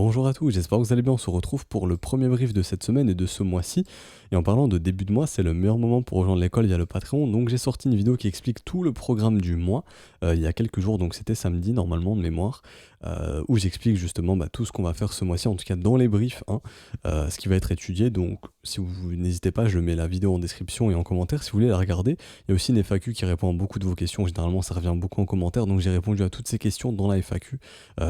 Bonjour à tous, j'espère que vous allez bien. On se retrouve pour le premier brief de cette semaine et de ce mois-ci. Et en parlant de début de mois, c'est le meilleur moment pour rejoindre l'école via le Patreon. Donc j'ai sorti une vidéo qui explique tout le programme du mois il y a quelques jours, donc c'était samedi normalement de mémoire, où j'explique justement tout ce qu'on va faire ce mois-ci, en tout cas dans les briefs, hein, ce qui va être étudié. Donc si vous n'hésitez pas, je mets la vidéo en description et en commentaire si vous voulez la regarder. Il y a aussi une FAQ qui répond à beaucoup de vos questions. Généralement ça revient beaucoup en commentaire, donc j'ai répondu à toutes ces questions dans la FAQ.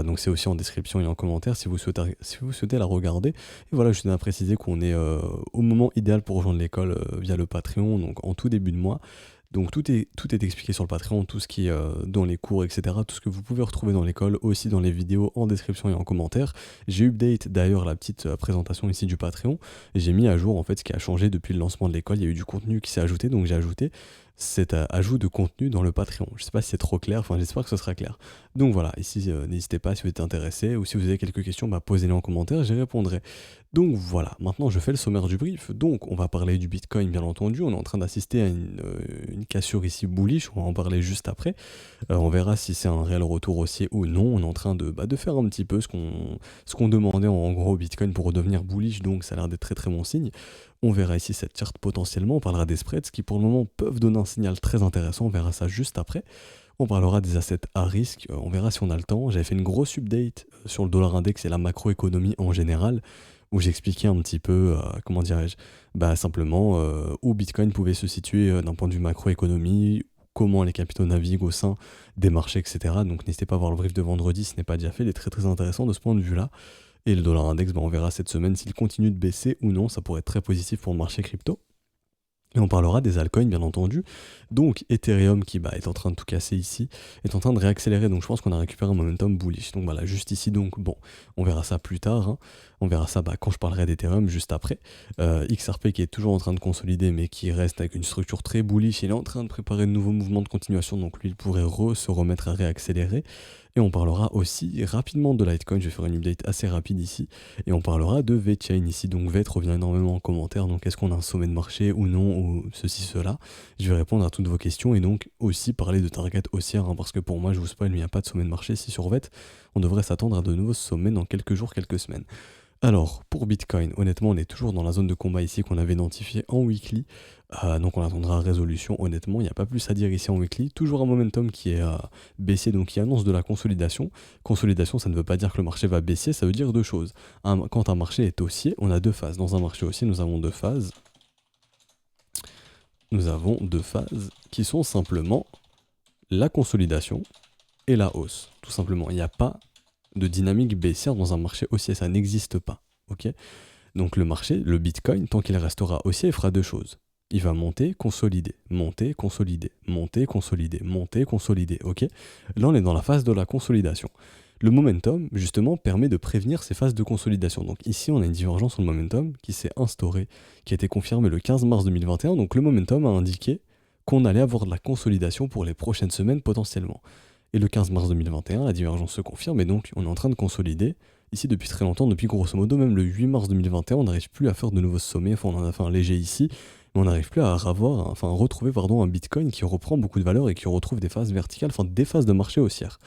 Donc c'est aussi en description et en commentaire si vous souhaitez la regarder. Et voilà, je tenais à préciser qu'on est au moment idéal pour rejoindre l'école via le Patreon, donc en tout début de mois. Donc tout est expliqué sur le Patreon, tout ce qui est dans les cours, etc. Tout ce que vous pouvez retrouver dans l'école, aussi dans les vidéos, en description et en commentaire. J'ai update d'ailleurs la petite présentation ici du Patreon. Et j'ai mis à jour en fait ce qui a changé depuis le lancement de l'école. Il y a eu du contenu qui s'est ajouté, donc j'ai ajouté cet ajout de contenu dans le Patreon. Je sais pas si c'est trop clair, enfin j'espère que ce sera clair. Donc voilà, ici n'hésitez pas si vous êtes intéressé ou si vous avez quelques questions, posez-les en commentaire, j'y répondrai. Donc voilà, maintenant je fais le sommaire du brief. Donc on va parler du Bitcoin bien entendu, on est en train d'assister à une cassure ici bullish, on va en parler juste après. On verra si c'est un réel retour haussier ou non, on est en train de faire un petit peu ce qu'on demandait en gros au Bitcoin pour redevenir bullish, donc ça a l'air d'être très très bon signe. On verra ici cette charte potentiellement, on parlera des spreads qui pour le moment peuvent donner un signal très intéressant, on verra ça juste après. On parlera des assets à risque, on verra si on a le temps. J'avais fait une grosse update sur le dollar index et la macroéconomie en général, où j'expliquais un petit peu, comment dirais-je, simplement où Bitcoin pouvait se situer d'un point de vue macroéconomie, comment les capitaux naviguent au sein des marchés, etc. Donc n'hésitez pas à voir le brief de vendredi, ce n'est pas déjà fait, il est très très intéressant de ce point de vue-là. Et le dollar index, on verra cette semaine s'il continue de baisser ou non, ça pourrait être très positif pour le marché crypto. Et on parlera des altcoins bien entendu. Donc Ethereum qui est en train de tout casser ici, est en train de réaccélérer, donc je pense qu'on a récupéré un momentum bullish. Donc voilà, juste ici, donc bon, on verra ça plus tard, hein. On verra ça quand je parlerai d'Ethereum juste après. XRP qui est toujours en train de consolider mais qui reste avec une structure très bullish, il est en train de préparer de nouveaux mouvements de continuation, donc lui il pourrait se remettre à réaccélérer. Et on parlera aussi rapidement de Litecoin, je vais faire une update assez rapide ici. Et on parlera de VeChain ici, donc VET revient énormément en commentaire, donc est-ce qu'on a un sommet de marché ou non, ou ceci, cela. Je vais répondre à toutes vos questions et donc aussi parler de target haussière, hein, parce que pour moi, je vous spoil, il n'y a pas de sommet de marché ici sur VET. On devrait s'attendre à de nouveaux sommets dans quelques jours, quelques semaines. Alors, pour Bitcoin, honnêtement, on est toujours dans la zone de combat ici qu'on avait identifiée en weekly. Donc on attendra résolution. Honnêtement, il n'y a pas plus à dire ici en weekly. Toujours un momentum qui est baissier, donc qui annonce de la consolidation. Consolidation, ça ne veut pas dire que le marché va baisser, ça veut dire deux choses. Quand un marché est haussier, on a deux phases. Dans un marché haussier, nous avons deux phases. Nous avons deux phases qui sont simplement la consolidation et la hausse. Tout simplement, il n'y a pas de dynamique baissière dans un marché haussier, ça n'existe pas. Ok ? Donc le marché, le Bitcoin, tant qu'il restera haussier, il fera deux choses. Il va monter, consolider, monter, consolider, monter, consolider, monter, consolider, ok ? Là, on est dans la phase de la consolidation. Le momentum, justement, permet de prévenir ces phases de consolidation. Donc ici, on a une divergence sur le momentum qui s'est instaurée, qui a été confirmée le 15 mars 2021. Donc le momentum a indiqué qu'on allait avoir de la consolidation pour les prochaines semaines potentiellement. Et le 15 mars 2021, la divergence se confirme et donc on est en train de consolider. Ici depuis très longtemps, depuis grosso modo même le 8 mars 2021, on n'arrive plus à faire de nouveaux sommets, enfin on en a fait un léger ici, mais on n'arrive plus à retrouver un Bitcoin qui reprend beaucoup de valeur et qui retrouve des phases verticales, enfin des phases de marché haussière.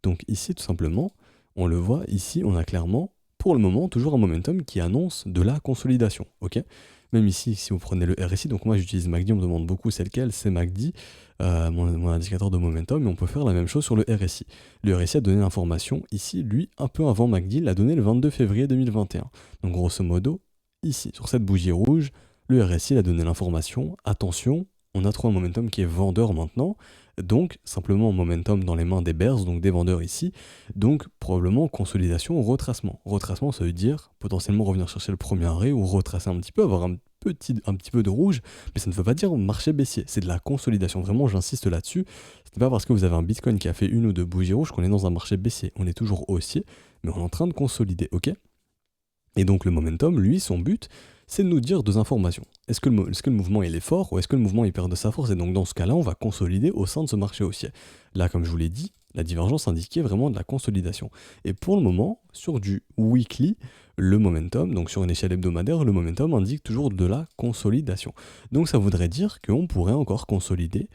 Donc ici tout simplement, on le voit, ici on a clairement, pour le moment, toujours un momentum qui annonce de la consolidation, ok ? Même ici, si vous prenez le RSI, donc moi j'utilise MACD, on me demande beaucoup c'est lequel, c'est MACD, mon indicateur de momentum, mais on peut faire la même chose sur le RSI. Le RSI a donné l'information, ici, lui, un peu avant MACD, il l'a donné le 22 février 2021. Donc grosso modo, ici, sur cette bougie rouge, le RSI a donné l'information, attention, on a trouvé un momentum qui est vendeur maintenant, donc simplement un momentum dans les mains des bears, donc des vendeurs ici, donc probablement consolidation ou retracement. Retracement, ça veut dire potentiellement revenir chercher le premier arrêt ou retracer un petit peu, avoir un petit peu de rouge, mais ça ne veut pas dire marché baissier, c'est de la consolidation, vraiment j'insiste là-dessus, c'est pas parce que vous avez un Bitcoin qui a fait une ou deux bougies rouges qu'on est dans un marché baissier, on est toujours haussier, mais on est en train de consolider, ok ? Et donc le momentum, lui, son but, c'est de nous dire deux informations. Est-ce que le mouvement il est fort ou est-ce que le mouvement il perd de sa force? Et donc dans ce cas-là, on va consolider au sein de ce marché haussier. Là, comme je vous l'ai dit, La divergence indiquait vraiment de la consolidation. Et pour le moment, sur du weekly, le momentum, donc sur une échelle hebdomadaire, le momentum indique toujours de la consolidation. Donc ça voudrait dire qu'on pourrait encore consolider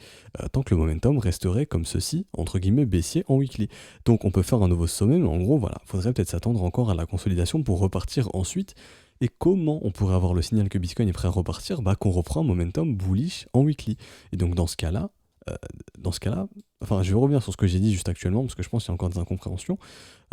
tant que le momentum resterait comme ceci, entre guillemets baissier en weekly. Donc on peut faire un nouveau sommet, mais en gros, voilà, faudrait peut-être s'attendre encore à la consolidation pour repartir ensuite. Et comment on pourrait avoir le signal que Bitcoin est prêt à repartir? Bah qu'on reprend un momentum bullish en weekly. Et donc euh, dans ce cas-là, enfin je vais revenir sur ce que j'ai dit juste actuellement, parce que je pense qu'il y a encore des incompréhensions,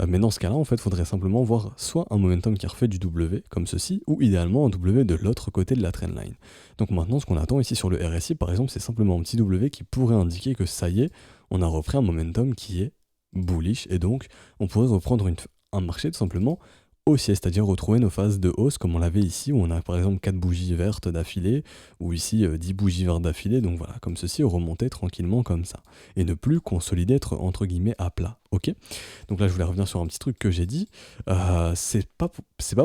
mais dans ce cas-là, en fait, il faudrait simplement voir soit un momentum qui refait du W, comme ceci, ou idéalement un W de l'autre côté de la trendline. Donc maintenant, ce qu'on attend ici sur le RSI, par exemple, c'est simplement un petit W qui pourrait indiquer que ça y est, on a repris un momentum qui est bullish, et donc on pourrait reprendre un marché tout simplement haussier, c'est-à-dire retrouver nos phases de hausse comme on l'avait ici, où on a par exemple 4 bougies vertes d'affilée, ou ici 10 bougies vertes d'affilée, donc voilà, comme ceci, remonter tranquillement comme ça, et ne plus consolider, être entre guillemets à plat, ok? Donc là je voulais revenir sur un petit truc que j'ai dit, c'est pas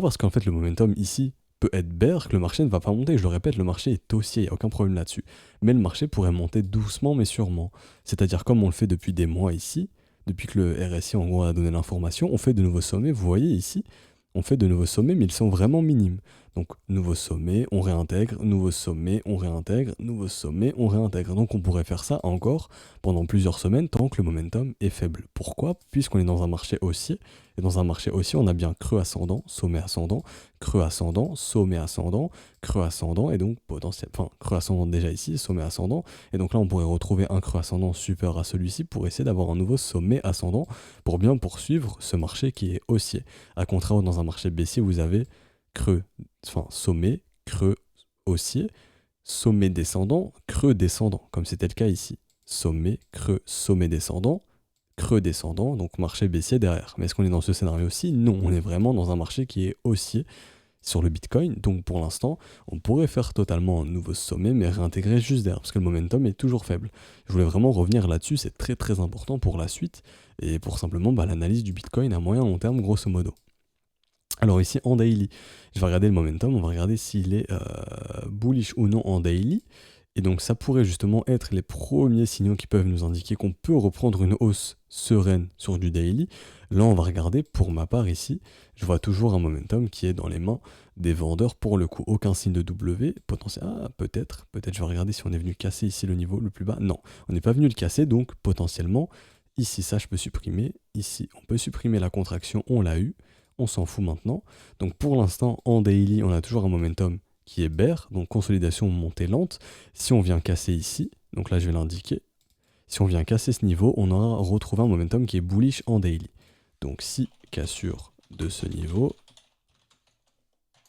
parce qu'en fait le momentum ici peut être bear que le marché ne va pas monter, je le répète, le marché est haussier, il n'y a aucun problème là-dessus, mais le marché pourrait monter doucement mais sûrement, c'est-à-dire comme on le fait depuis des mois ici, depuis que le RSI en gros a donné l'information, on fait de nouveaux sommets, vous voyez ici, on fait de nouveaux sommets, mais ils sont vraiment minimes. Donc, nouveau sommet, on réintègre, nouveau sommet, on réintègre, nouveau sommet, on réintègre. Donc, on pourrait faire ça encore pendant plusieurs semaines tant que le momentum est faible. Pourquoi? Puisqu'on est dans un marché haussier. Et dans un marché haussier, on a bien creux ascendant, sommet ascendant, creux ascendant, sommet ascendant, creux ascendant, et donc creux ascendant déjà ici, sommet ascendant. Et donc là, on pourrait retrouver un creux ascendant supérieur à celui-ci pour essayer d'avoir un nouveau sommet ascendant pour bien poursuivre ce marché qui est haussier. A contrario, dans un marché baissier, vous avez sommet, creux haussier, sommet descendant, creux descendant, comme c'était le cas ici. Sommet, creux, sommet descendant, creux descendant, donc marché baissier derrière. Mais est-ce qu'on est dans ce scénario-ci? Non, on est vraiment dans un marché qui est haussier sur le Bitcoin. Donc pour l'instant, on pourrait faire totalement un nouveau sommet, mais réintégrer juste derrière, parce que le momentum est toujours faible. Je voulais vraiment revenir là-dessus, c'est très très important pour la suite, et pour simplement l'analyse du Bitcoin à moyen long terme, grosso modo. Alors ici en daily, je vais regarder le momentum, on va regarder s'il est bullish ou non en daily. Et donc ça pourrait justement être les premiers signaux qui peuvent nous indiquer qu'on peut reprendre une hausse sereine sur du daily. Là on va regarder, pour ma part ici, je vois toujours un momentum qui est dans les mains des vendeurs pour le coup. Aucun signe de W, potentiel. Ah peut-être je vais regarder si on est venu casser ici le niveau le plus bas. Non, on n'est pas venu le casser, donc potentiellement, ici ça je peux supprimer, ici on peut supprimer la contraction, on l'a eu. On s'en fout maintenant. Donc pour l'instant, en daily, on a toujours un momentum qui est bear, donc consolidation montée lente. Si on vient casser ici, donc là je vais l'indiquer, si on vient casser ce niveau, on aura retrouvé un momentum qui est bullish en daily. Donc si cassure de ce niveau,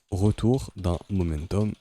retour d'un momentum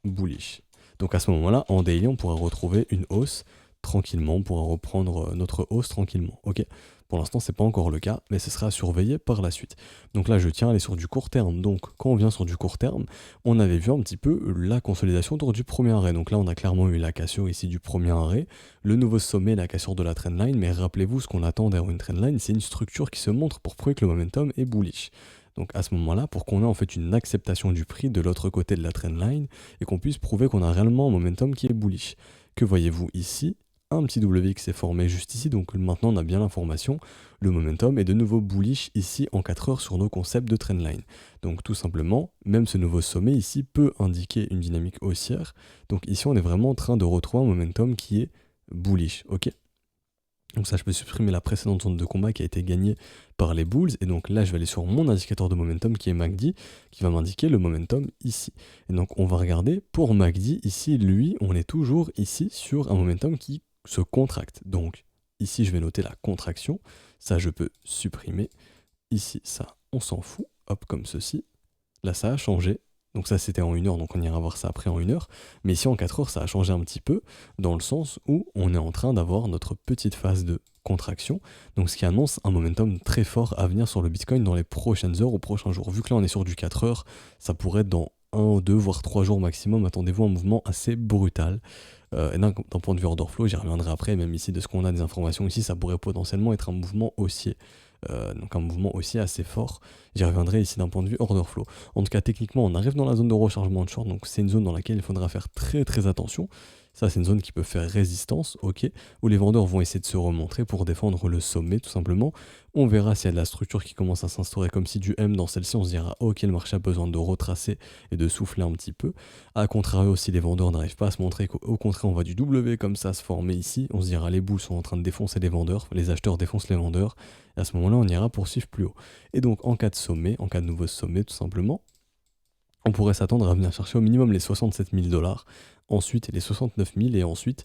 bullish. Donc à ce moment-là, en daily, on pourra retrouver une hausse tranquillement, on pourra reprendre notre hausse tranquillement. Ok, pour l'instant, c'est pas encore le cas, mais ce sera à surveiller par la suite. Donc là, je tiens à aller sur du court terme. Donc quand on vient sur du court terme, on avait vu un petit peu la consolidation autour du premier arrêt. Donc là, on a clairement eu la cassure ici du premier arrêt, le nouveau sommet, la cassure de la trendline, mais rappelez-vous, ce qu'on attend derrière une trendline, c'est une structure qui se montre pour prouver que le momentum est bullish. Donc à ce moment-là, pour qu'on ait en fait une acceptation du prix de l'autre côté de la trendline et qu'on puisse prouver qu'on a réellement un momentum qui est bullish. Que voyez-vous ici? Un petit W qui s'est formé juste ici, donc maintenant on a bien l'information, le momentum est de nouveau bullish ici en 4 heures sur nos concepts de trendline. Donc tout simplement, même ce nouveau sommet ici peut indiquer une dynamique haussière, donc ici on est vraiment en train de retrouver un momentum qui est bullish, ok? Donc ça, je peux supprimer la précédente zone de combat qui a été gagnée par les bulls. Et donc là, je vais aller sur mon indicateur de momentum qui est MACD, qui va m'indiquer le momentum ici. Et donc on va regarder pour MACD, ici, lui, on est toujours ici sur un momentum qui se contracte. Donc ici, je vais noter la contraction. Ça, je peux supprimer. Ici, ça, on s'en fout. Hop, comme ceci. Là, ça a changé. Donc ça, c'était en 1 heure, donc on ira voir ça après en 1 heure. Mais ici, en 4 heures, ça a changé un petit peu, dans le sens où on est en train d'avoir notre petite phase de contraction, donc ce qui annonce un momentum très fort à venir sur le Bitcoin dans les prochaines heures ou prochains jours. Vu que là, on est sur du 4 heures, ça pourrait être dans 1, 2, voire 3 jours maximum. Attendez-vous à un mouvement assez brutal. Et d'un point de vue order flow, j'y reviendrai après, même ici, de ce qu'on a des informations ici, ça pourrait potentiellement être un mouvement haussier. Donc un mouvement aussi assez fort. J'y reviendrai ici d'un point de vue order flow. En tout cas, techniquement, on arrive dans la zone de rechargement de short, donc c'est une zone dans laquelle il faudra faire très très attention. Ça, c'est une zone qui peut faire résistance, ok, où les vendeurs vont essayer de se remontrer pour défendre le sommet, tout simplement. On verra s'il y a de la structure qui commence à s'instaurer comme si du M dans celle-ci, on se dira, ok, le marché a besoin de retracer et de souffler un petit peu. A contrario, si les vendeurs n'arrivent pas à se montrer, qu'au contraire, on voit du W comme ça se former ici, on se dira, les boules sont en train de défoncer les vendeurs, les acheteurs défoncent les vendeurs, et à ce moment-là, on ira poursuivre plus haut. Et donc, en cas de sommet, en cas de nouveau sommet, tout simplement, on pourrait s'attendre à venir chercher au minimum les 67 000 dollars, ensuite les 69 000 et ensuite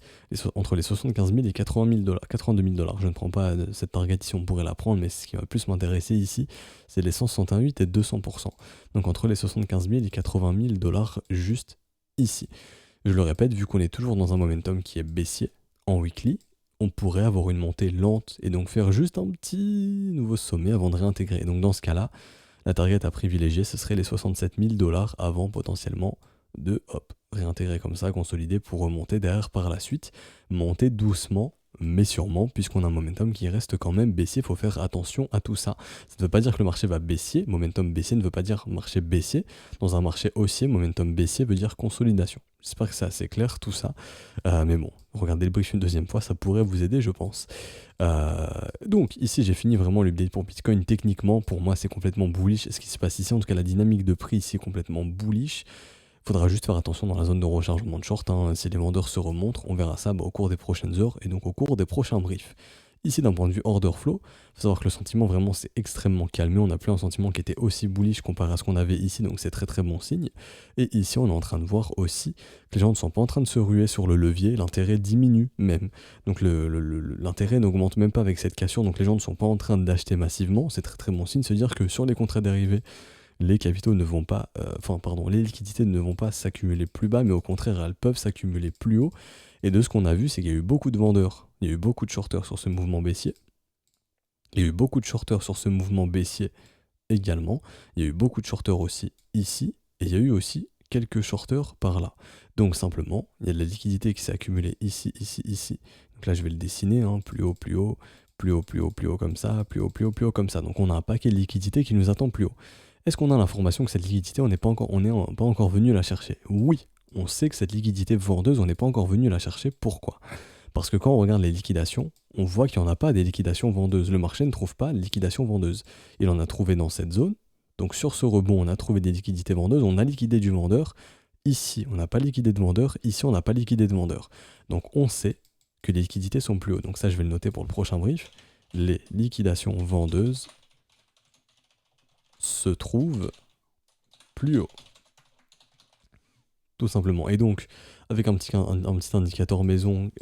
entre les 75 000 et 80 000 dollars, 82 000 dollars. Je ne prends pas cette target ici, on pourrait la prendre, mais ce qui va plus m'intéresser ici, c'est les 168 et 200%. Donc entre les 75 000 et 80 000 dollars juste ici. Je le répète, vu qu'on est toujours dans un momentum qui est baissier en weekly, on pourrait avoir une montée lente et donc faire juste un petit nouveau sommet avant de réintégrer. Et donc dans ce cas-là, la target à privilégier, ce serait les 67 000 dollars avant potentiellement de réintégrer comme ça, consolider pour remonter derrière par la suite, monter doucement mais sûrement, puisqu'on a un momentum qui reste quand même baissier, il faut faire attention à tout ça. Ça ne veut pas dire que le marché va baissier, momentum baissier ne veut pas dire marché baissier. Dans un marché haussier, momentum baissier veut dire consolidation. J'espère que c'est assez clair tout ça, mais bon, regardez le brief une deuxième fois, ça pourrait vous aider je pense. Donc ici j'ai fini vraiment l'update pour Bitcoin. Techniquement pour moi c'est complètement bullish ce qui se passe ici, en tout cas la dynamique de prix ici est complètement bullish. Faudra juste faire attention dans la zone de rechargement de short, hein. Si les vendeurs se remontrent, on verra ça au cours des prochaines heures et donc au cours des prochains briefs. Ici d'un point de vue order flow, il faut savoir que le sentiment vraiment s'est extrêmement calmé, on n'a plus un sentiment qui était aussi bullish comparé à ce qu'on avait ici, donc c'est très très bon signe. Et ici on est en train de voir aussi que les gens ne sont pas en train de se ruer sur le levier, l'intérêt diminue même. Donc l'intérêt n'augmente même pas avec cette cassure, donc les gens ne sont pas en train d'acheter massivement, c'est très très bon signe, se dire que sur les contrats dérivés, les capitaux ne vont pas, les liquidités ne vont pas s'accumuler plus bas, mais au contraire, elles peuvent s'accumuler plus haut. Et de ce qu'on a vu, c'est qu'il y a eu beaucoup de vendeurs, il y a eu beaucoup de shorters sur ce mouvement baissier. Il y a eu beaucoup de shorters sur ce mouvement baissier également. Il y a eu beaucoup de shorters aussi ici, et il y a eu aussi quelques shorters par là. Donc simplement, il y a de la liquidité qui s'est accumulée ici, ici, ici. Donc là, je vais le dessiner, hein, plus haut, plus haut, plus haut, plus haut, plus haut comme ça, plus haut, plus haut, plus haut comme ça. Donc on a un paquet de liquidité qui nous attend plus haut. Est-ce qu'on a l'information que cette liquidité, on n'est pas encore venu la chercher? Oui, on sait que cette liquidité vendeuse, on n'est pas encore venu la chercher. Pourquoi? Parce que quand on regarde les liquidations, on voit qu'il n'y en a pas des liquidations vendeuses. Le marché ne trouve pas de liquidation vendeuse. Il en a trouvé dans cette zone. Donc sur ce rebond, on a trouvé des liquidités vendeuses, on a liquidé du vendeur. Ici, on n'a pas liquidé de vendeur. Ici, on n'a pas liquidé de vendeur. Donc on sait que les liquidités sont plus hautes. Donc ça, je vais le noter pour le prochain brief. Les liquidations vendeuses se trouvent plus haut. Tout simplement. Et donc, avec un petit indicateur maison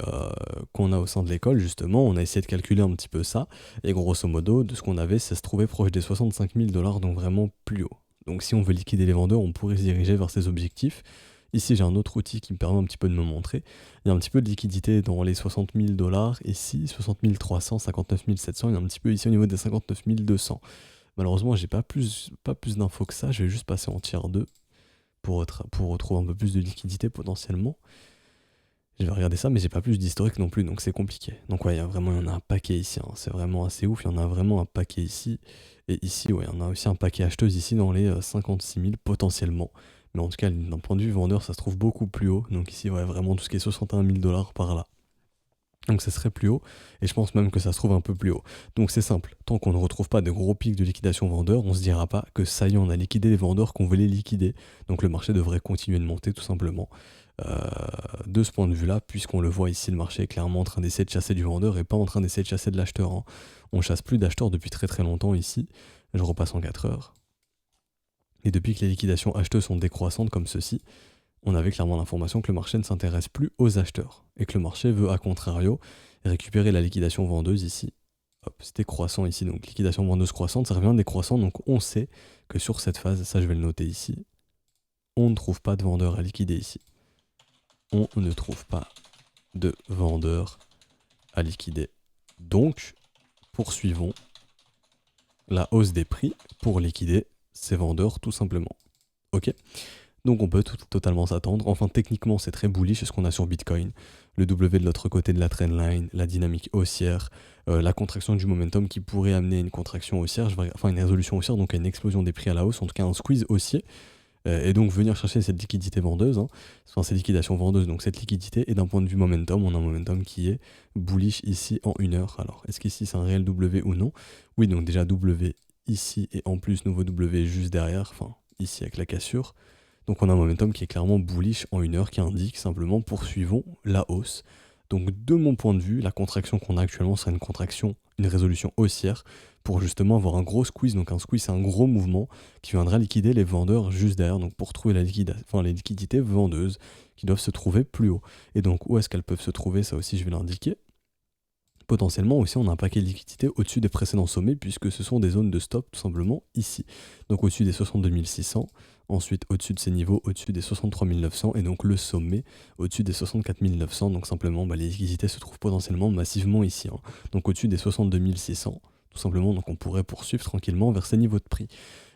qu'on a au sein de l'école, justement, on a essayé de calculer un petit peu ça. Et grosso modo, de ce qu'on avait, ça se trouvait proche des 65 000 dollars, donc vraiment plus haut. Donc si on veut liquider les vendeurs, on pourrait se diriger vers ces objectifs. Ici, j'ai un autre outil qui me permet un petit peu de me montrer. Il y a un petit peu de liquidité dans les 60 000 dollars. Ici, 60 300, 59 700. Il y a un petit peu ici au niveau des 59 200. Malheureusement, j'ai pas plus d'infos que ça. Je vais juste passer en tier 2 pour retrouver un peu plus de liquidité potentiellement. Je vais regarder ça, mais j'ai pas plus d'historique non plus, donc c'est compliqué. Donc ouais, il y en a un paquet ici. Hein. C'est vraiment assez ouf. Il y en a vraiment un paquet ici. Et ici, ouais, il y en a aussi un paquet acheteuse ici dans les 56 000 potentiellement. Mais en tout cas, d'un point de vue vendeur, ça se trouve beaucoup plus haut. Donc ici, ouais, vraiment tout ce qui est 61 000 dollars par là. Donc ça serait plus haut, et je pense même que ça se trouve un peu plus haut. Donc c'est simple, tant qu'on ne retrouve pas de gros pics de liquidation vendeurs, on se dira pas que ça y est, on a liquidé les vendeurs qu'on voulait liquider. Donc le marché devrait continuer de monter tout simplement. De ce point de vue là, puisqu'on le voit ici, le marché est clairement en train d'essayer de chasser du vendeur et pas en train d'essayer de chasser de l'acheteur. Hein. On chasse plus d'acheteurs depuis très très longtemps ici. Je repasse en 4 heures. Et depuis que les liquidations acheteuses sont décroissantes comme ceci, on avait clairement l'information que le marché ne s'intéresse plus aux acheteurs et que le marché veut, à contrario, récupérer la liquidation vendeuse ici. Hop, c'était croissant ici, donc liquidation vendeuse croissante, ça revient décroissant, donc on sait que sur cette phase, ça je vais le noter ici, on ne trouve pas de vendeur à liquider ici. On ne trouve pas de vendeur à liquider. Donc, poursuivons la hausse des prix pour liquider ces vendeurs tout simplement. Ok ? Donc on peut totalement s'attendre. Enfin, techniquement, c'est très bullish ce qu'on a sur Bitcoin. Le W de l'autre côté de la trendline, la dynamique haussière, la contraction du momentum qui pourrait amener une contraction haussière, une résolution haussière, donc à une explosion des prix à la hausse, en tout cas un squeeze haussier. et donc venir chercher cette liquidité vendeuse, hein, enfin cette liquidation vendeuse, donc cette liquidité, et d'un point de vue momentum, on a un momentum qui est bullish ici en 1 heure. Alors, est-ce qu'ici c'est un réel W ou non? Oui, donc déjà W ici, et en plus nouveau W juste derrière, enfin ici avec la cassure. Donc on a un momentum qui est clairement bullish en 1 heure, qui indique simplement poursuivons la hausse. Donc de mon point de vue, la contraction qu'on a actuellement serait une contraction, une résolution haussière, pour justement avoir un gros squeeze. Donc un squeeze, c'est un gros mouvement qui viendra liquider les vendeurs juste derrière, donc pour trouver les liquidités vendeuses qui doivent se trouver plus haut. Et donc où est-ce qu'elles peuvent se trouver, ça aussi je vais l'indiquer. Potentiellement aussi on a un paquet de liquidités au-dessus des précédents sommets, puisque ce sont des zones de stop tout simplement ici. Donc au-dessus des 62 600, ensuite au-dessus de ces niveaux, au-dessus des 63 900, et donc le sommet au-dessus des 64 900. Donc simplement les liquidités se trouvent potentiellement massivement ici, hein. Donc au-dessus des 62 600 tout simplement, donc on pourrait poursuivre tranquillement vers ces niveaux de prix.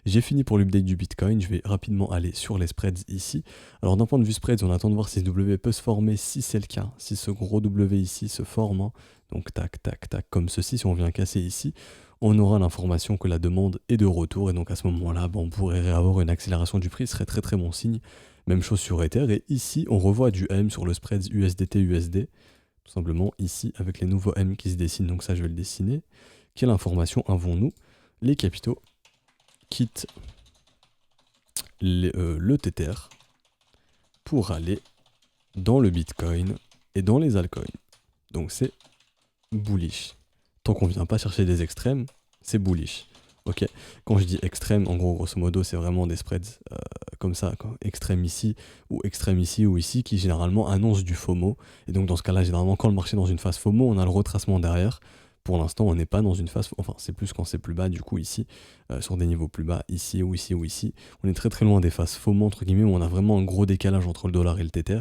J'ai fini pour l'update du Bitcoin, je vais rapidement aller sur les spreads ici. Alors d'un point de vue spreads, on attend de voir si ce W peut se former, si c'est le cas, si ce gros W ici se forme, hein. Donc tac, tac, tac, comme ceci, si on vient casser ici, on aura l'information que la demande est de retour, et donc à ce moment-là, on pourrait avoir une accélération du prix, ce serait très très bon signe. Même chose sur Ether, et ici on revoit du M sur le spread USDT-USD, tout simplement ici avec les nouveaux M qui se dessinent, donc ça je vais le dessiner. Quelle information avons-nous? Les capitaux quittent le Tether pour aller dans le Bitcoin et dans les altcoins. Donc c'est bullish. Tant qu'on vient pas chercher des extrêmes, c'est bullish. Ok. Quand je dis extrême, en gros, grosso modo, c'est vraiment des spreads comme ça, quoi. Extrême ici, ou ici, qui généralement annoncent du FOMO. Et donc dans ce cas-là, généralement, quand le marché est dans une phase FOMO, on a le retracement derrière. Pour l'instant, on n'est pas dans une phase, enfin, c'est plus quand c'est plus bas, du coup, ici, sur des niveaux plus bas, ici ou ici ou ici. On est très très loin des phases FOMO, entre guillemets, où on a vraiment un gros décalage entre le dollar et le Tether.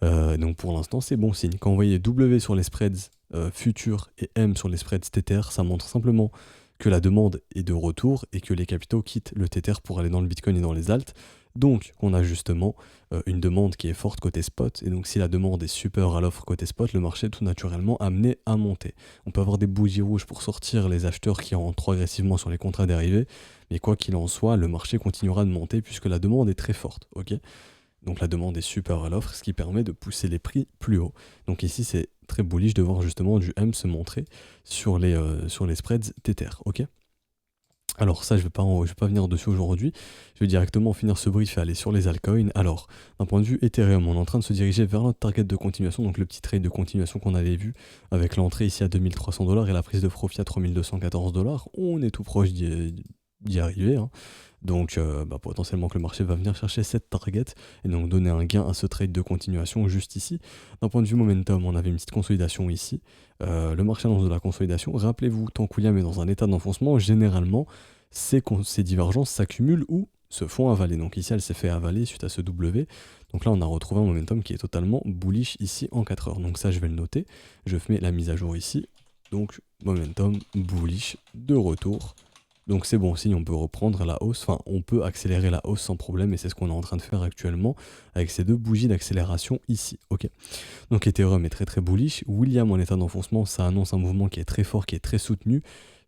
Donc pour l'instant, c'est bon signe. Quand vous voyez W sur les spreads futurs et M sur les spreads Tether, ça montre simplement que la demande est de retour et que les capitaux quittent le Tether pour aller dans le Bitcoin et dans les alts. Donc on a justement une demande qui est forte côté spot, et donc si la demande est supérieure à l'offre côté spot, le marché est tout naturellement amené à monter. On peut avoir des bougies rouges pour sortir les acheteurs qui rentrent trop agressivement sur les contrats dérivés, mais quoi qu'il en soit, le marché continuera de monter puisque la demande est très forte. Ok. Donc la demande est supérieure à l'offre, ce qui permet de pousser les prix plus haut. Donc ici c'est très bullish de voir justement du M se montrer sur les spreads Tether. Ok. Alors ça, je vais pas venir dessus aujourd'hui, je vais directement finir ce brief et aller sur les altcoins. Alors, d'un point de vue Ethereum, on est en train de se diriger vers notre target de continuation, donc le petit trade de continuation qu'on avait vu avec l'entrée ici à 2300$ et la prise de profit à 3214$. On est tout proche d'y arriver, hein. Donc potentiellement que le marché va venir chercher cette target et donc donner un gain à ce trade de continuation juste ici. D'un point de vue momentum, on avait une petite consolidation ici. Le marché annonce de la consolidation. Rappelez-vous, tant que William est dans un état d'enfoncement, généralement, ces divergences s'accumulent ou se font avaler. Donc ici, elle s'est fait avaler suite à ce W. Donc là, on a retrouvé un momentum qui est totalement bullish ici en 4 heures. Donc ça, je vais le noter. Je mets la mise à jour ici. Donc momentum bullish de retour. Donc c'est bon signe, on peut reprendre la hausse, enfin on peut accélérer la hausse sans problème, et c'est ce qu'on est en train de faire actuellement avec ces deux bougies d'accélération ici. Ok. Donc Ethereum est très très bullish, William en état d'enfoncement, ça annonce un mouvement qui est très fort, qui est très soutenu.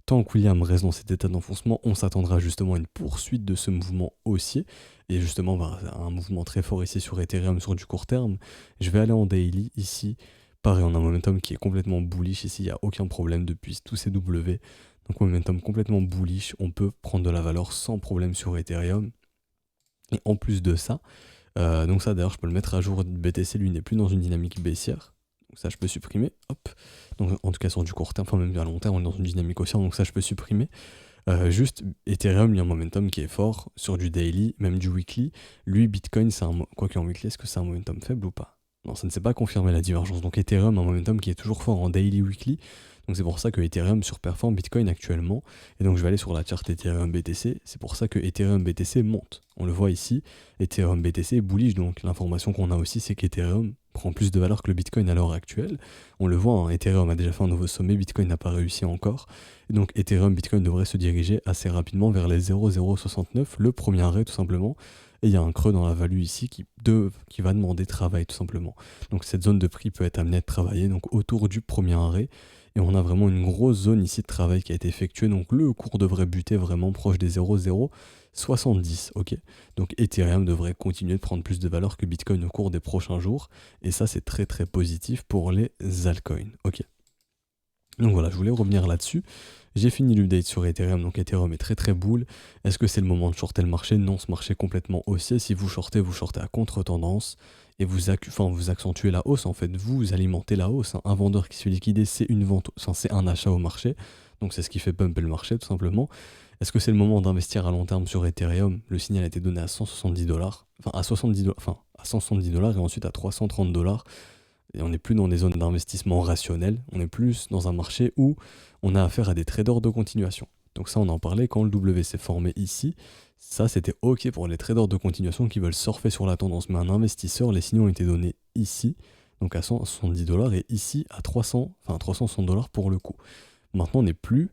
Tant que William reste dans cet état d'enfoncement, on s'attendra justement à une poursuite de ce mouvement haussier, et justement un mouvement très fort ici sur Ethereum sur du court terme. Je vais aller en daily ici, pareil on a un momentum qui est complètement bullish ici, il n'y a aucun problème depuis tous ces W. Donc momentum complètement bullish, on peut prendre de la valeur sans problème sur Ethereum. Et en plus de ça, donc ça d'ailleurs je peux le mettre à jour, BTC lui n'est plus dans une dynamique baissière. Donc ça je peux supprimer, hop. Donc en tout cas sur du court terme, enfin même à long terme, on est dans une dynamique haussière, donc ça je peux supprimer. Juste Ethereum, il y a un momentum qui est fort sur du daily, même du weekly. Lui, Bitcoin, c'est quoi qu'en weekly, est-ce que c'est un momentum faible ou pas? Non, ça ne s'est pas confirmé la divergence. Donc Ethereum, un momentum qui est toujours fort en daily, weekly. Donc c'est pour ça que Ethereum surperforme Bitcoin actuellement. Et donc je vais aller sur la charte Ethereum BTC. C'est pour ça que Ethereum BTC monte. On le voit ici, Ethereum BTC est bullish. Donc l'information qu'on a aussi, c'est qu'Ethereum prend plus de valeur que le Bitcoin à l'heure actuelle. On le voit, hein, Ethereum a déjà fait un nouveau sommet, Bitcoin n'a pas réussi encore. Et donc Ethereum, Bitcoin devrait se diriger assez rapidement vers les 0,069, le premier arrêt tout simplement. Et il y a un creux dans la value ici qui va demander travail tout simplement. Donc cette zone de prix peut être amenée à travailler donc autour du premier arrêt. Et on a vraiment une grosse zone ici de travail qui a été effectuée. Donc le cours devrait buter vraiment proche des 0,070. Ok. Donc Ethereum devrait continuer de prendre plus de valeur que Bitcoin au cours des prochains jours. Et ça, c'est très très positif pour les altcoins. Ok. Donc voilà, je voulais revenir là-dessus. J'ai fini l'update sur Ethereum, donc Ethereum est très très bull. Est-ce que c'est le moment de shorter le marché? Non, ce marché est complètement haussier. Si vous shortez à contre-tendance et vous accentuez la hausse, en fait, vous alimentez la hausse. Hein. Un vendeur qui se fait liquider, c'est une vente, enfin, c'est un achat au marché. Donc c'est ce qui fait pumper le marché, tout simplement. Est-ce que c'est le moment d'investir à long terme sur Ethereum? Le signal a été donné à 170 $, enfin à 70 $, enfin à 170 $ et ensuite à 330 $. Et on n'est plus dans des zones d'investissement rationnelles, on est plus dans un marché où on a affaire à des traders de continuation. Donc ça, on en parlait quand le W s'est formé ici. Ça, c'était OK pour les traders de continuation qui veulent surfer sur la tendance. Mais un investisseur, les signaux ont été donnés ici, donc à 170 $, et ici à 360 $ pour le coup. Maintenant, on n'est plus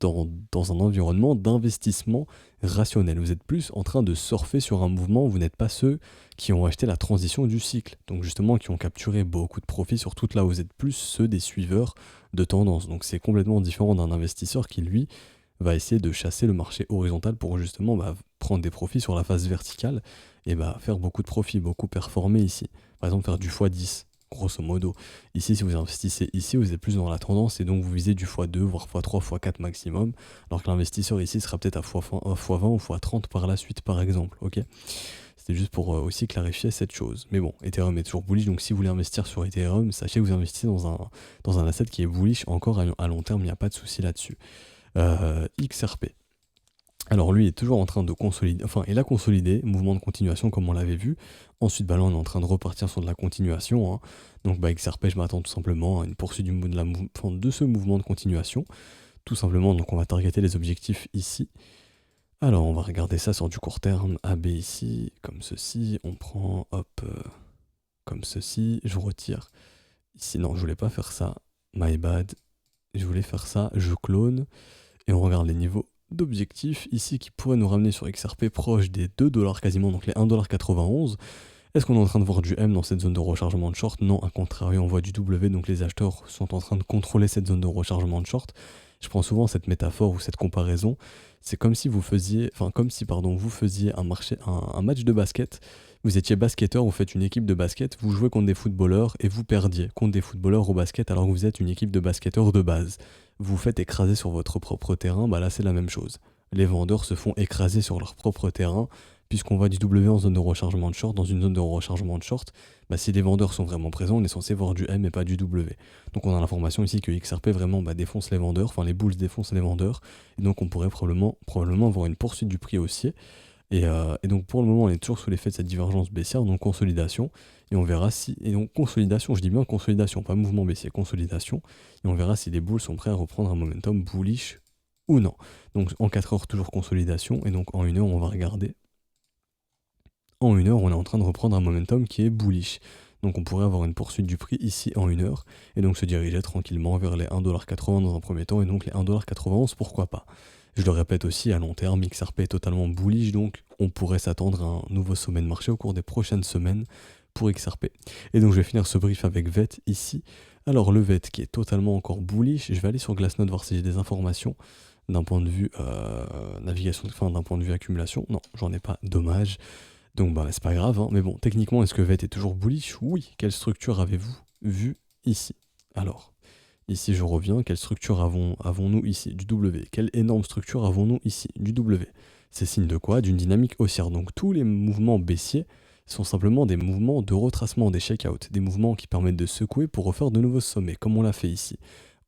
dans un environnement d'investissement rationnel. Vous êtes plus en train de surfer sur un mouvement, vous n'êtes pas ceux qui ont acheté la transition du cycle, donc justement qui ont capturé beaucoup de profits sur toute là, vous êtes plus ceux des suiveurs de tendance. Donc c'est complètement différent d'un investisseur qui, lui, va essayer de chasser le marché horizontal pour justement prendre des profits sur la phase verticale et faire beaucoup de profits, beaucoup performer ici. Par exemple, faire du x10. Grosso modo, ici si vous investissez ici, vous êtes plus dans la tendance et donc vous visez du x2, voire x3, x4 maximum, alors que l'investisseur ici sera peut-être à x20 ou x30 par la suite par exemple, ok. C'était juste pour aussi clarifier cette chose. Mais bon, Ethereum est toujours bullish, donc si vous voulez investir sur Ethereum, sachez que vous investissez dans un asset qui est bullish encore à long terme, il n'y a pas de souci là-dessus. XRP. Alors lui est toujours en train de consolider, enfin il a consolidé, mouvement de continuation comme on l'avait vu. Ensuite là on est en train de repartir sur de la continuation. Hein. Donc XRP je m'attends tout simplement à une poursuite de ce mouvement de continuation. Tout simplement, donc on va targeter les objectifs ici. Alors on va regarder ça sur du court terme, AB ici, comme ceci, on prend, hop, comme ceci, je retire. Ici non, je voulais pas faire ça, my bad, je voulais faire ça, je clone, et on regarde les niveaux d'objectifs ici qui pourraient nous ramener sur XRP proche des 2 $ quasiment, donc les 1,91 $. Est-ce qu'on est en train de voir du M dans cette zone de rechargement de short? Non, à contrario, on voit du W, donc les acheteurs sont en train de contrôler cette zone de rechargement de short. Je prends souvent cette métaphore ou cette comparaison. C'est comme si vous faisiez, vous faisiez un match de basket. Vous étiez basketteur, vous faites une équipe de basket, vous jouez contre des footballeurs et vous perdiez contre des footballeurs au basket alors que vous êtes une équipe de basketteurs de base. Vous vous faites écraser sur votre propre terrain, là c'est la même chose. Les vendeurs se font écraser sur leur propre terrain, puisqu'on voit du W en zone de rechargement de short, dans une zone de rechargement de short, si les vendeurs sont vraiment présents, on est censé voir du M et pas du W. Donc on a l'information ici que XRP vraiment défonce les vendeurs, enfin les bulls défoncent les vendeurs, et donc on pourrait probablement voir une poursuite du prix haussier. Et donc pour le moment on est toujours sous l'effet de cette divergence baissière, donc consolidation, et on verra si, et donc consolidation, je dis bien consolidation, pas mouvement baissier, consolidation, et on verra si les bulls sont prêts à reprendre un momentum bullish ou non. Donc en 4 heures toujours consolidation, et donc en 1 heure on va regarder. En 1 heure on est en train de reprendre un momentum qui est bullish. Donc on pourrait avoir une poursuite du prix ici en 1 heure, et donc se diriger tranquillement vers les 1,80 $ dans un premier temps, et donc les 1,91 $, pourquoi pas. Je le répète aussi, à long terme, XRP est totalement bullish, donc on pourrait s'attendre à un nouveau sommet de marché au cours des prochaines semaines pour XRP. Et donc je vais finir ce brief avec VET ici. Alors le VET qui est totalement encore bullish, je vais aller sur Glassnode voir si j'ai des informations d'un point de vue navigation, enfin d'un point de vue accumulation. Non, j'en ai pas, dommage. Donc c'est pas grave, hein. Mais bon, techniquement, est-ce que VET est toujours bullish? Oui. Quelle structure avez-vous vu ici? Alors, ici je reviens, quelle structure avons-nous ici? Du W. Quelle énorme structure avons-nous ici? Du W. C'est signe de quoi? D'une dynamique haussière. Donc tous les mouvements baissiers sont simplement des mouvements de retracement, des shake-out, des mouvements qui permettent de secouer pour refaire de nouveaux sommets, comme on l'a fait ici.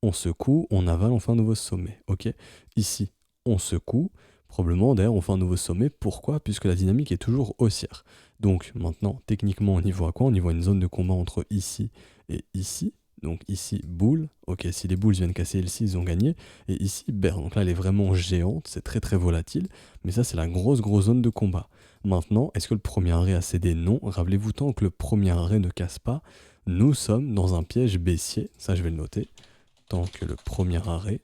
On secoue, on avale, on fait un nouveau sommet, ok? Ici, on secoue, probablement d'ailleurs on fait un nouveau sommet, pourquoi? Puisque la dynamique est toujours haussière. Donc maintenant, techniquement, on y voit quoi? On y voit une zone de combat entre ici et ici. Donc ici, boule, ok, si les boules viennent casser L6, ils ont gagné. Et ici, bear, donc là elle est vraiment géante, c'est très très volatile, mais ça c'est la grosse zone de combat. Maintenant, est-ce que le premier arrêt a cédé? Non. Rappelez-vous, tant que le premier arrêt ne casse pas, nous sommes dans un piège baissier, ça je vais le noter. Tant que le premier arrêt,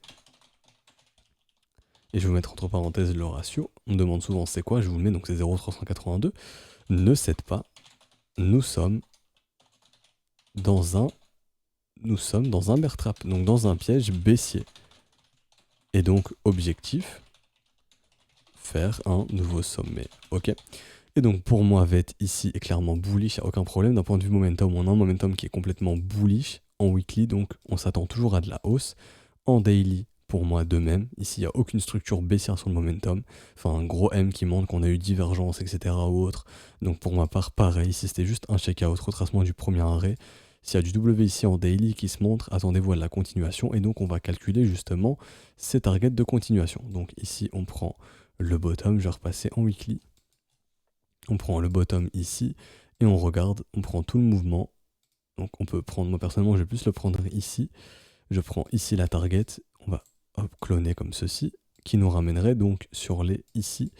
et je vais vous mettre entre parenthèses le ratio, on me demande souvent c'est quoi, je vous le mets, donc c'est 0,382, ne cède pas, nous sommes dans un nous sommes dans un bear trap, donc dans un piège baissier. Et donc objectif, faire un nouveau sommet, ok. Et donc pour moi VET ici est clairement bullish, il n'y a aucun problème. D'un point de vue momentum, on a un momentum qui est complètement bullish en weekly, donc on s'attend toujours à de la hausse. En daily, pour moi de même, ici il n'y a aucune structure baissière sur le momentum, enfin un gros M qui montre qu'on a eu divergence, etc. ou autre. Donc pour ma part, pareil, ici c'était juste un check-out, retracement du premier arrêt. S'il y a du W ici en daily qui se montre, attendez-vous à la continuation, et donc on va calculer justement ces targets de continuation. Donc ici on prend le bottom, je vais repasser en weekly. On prend le bottom ici, et on regarde, on prend tout le mouvement. Donc on peut prendre, moi personnellement je vais plus le prendre ici. Je prends ici la target, on va cloner comme ceci, qui nous ramènerait donc sur les ici,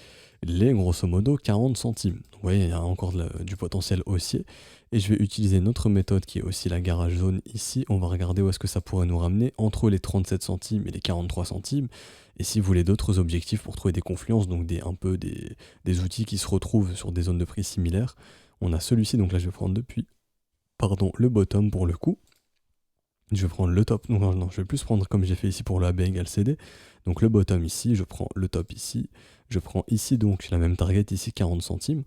les grosso modo 40 centimes. Donc, vous voyez, il y a encore du potentiel haussier. Et je vais utiliser notre méthode qui est aussi la garage zone ici. On va regarder où est-ce que ça pourrait nous ramener entre les 37 centimes et les 43 centimes. Et si vous voulez d'autres objectifs pour trouver des confluences, donc des outils qui se retrouvent sur des zones de prix similaires, on a celui-ci, donc là je vais prendre le bottom pour le coup. Je vais prendre le top, non, je vais plus prendre comme j'ai fait ici pour le AB égale CD. Donc le bottom ici, je prends le top ici, je prends ici donc la même target ici 40 centimes,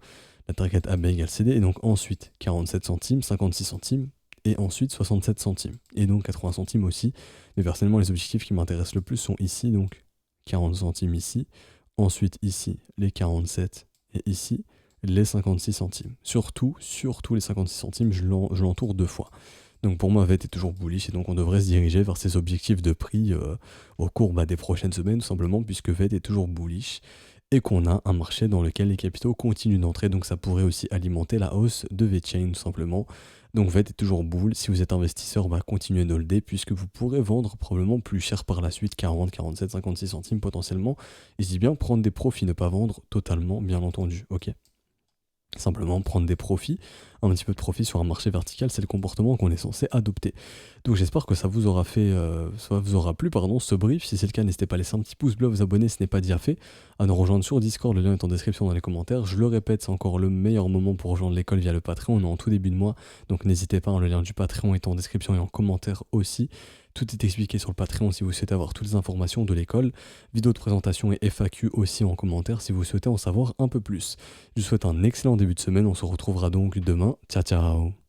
la target AB égale CD, et donc ensuite 47 centimes, 56 centimes, et ensuite 67 centimes, et donc 80 centimes aussi. Mais personnellement les objectifs qui m'intéressent le plus sont ici, donc 40 centimes ici, ensuite ici les 47, et ici les 56 centimes. Surtout les 56 centimes, je l'entoure 2 fois. Donc pour moi, VET est toujours bullish et donc on devrait se diriger vers ces objectifs de prix au cours des prochaines semaines, tout simplement, puisque VET est toujours bullish et qu'on a un marché dans lequel les capitaux continuent d'entrer, donc ça pourrait aussi alimenter la hausse de VeChain, tout simplement. Donc VET est toujours bull. Si vous êtes investisseur, continuez de holder puisque vous pourrez vendre probablement plus cher par la suite, 40, 47, 56 centimes potentiellement. Et je dis bien prendre des profits, ne pas vendre totalement, bien entendu, ok. Simplement prendre des profits, un petit peu de profit sur un marché vertical, c'est le comportement qu'on est censé adopter. Donc j'espère que ça vous aura plu, ce brief. Si c'est le cas, n'hésitez pas à laisser un petit pouce bleu, à vous abonner si ce n'est pas déjà fait, à nous rejoindre sur Discord, le lien est en description dans les commentaires. Je le répète, c'est encore le meilleur moment pour rejoindre l'école via le Patreon, on est en tout début de mois, donc n'hésitez pas, le lien du Patreon est en description et en commentaire aussi. Tout est expliqué sur le Patreon si vous souhaitez avoir toutes les informations de l'école, vidéo de présentation et FAQ aussi en commentaire si vous souhaitez en savoir un peu plus. Je vous souhaite un excellent début de semaine, on se retrouvera donc demain. Ciao ciao.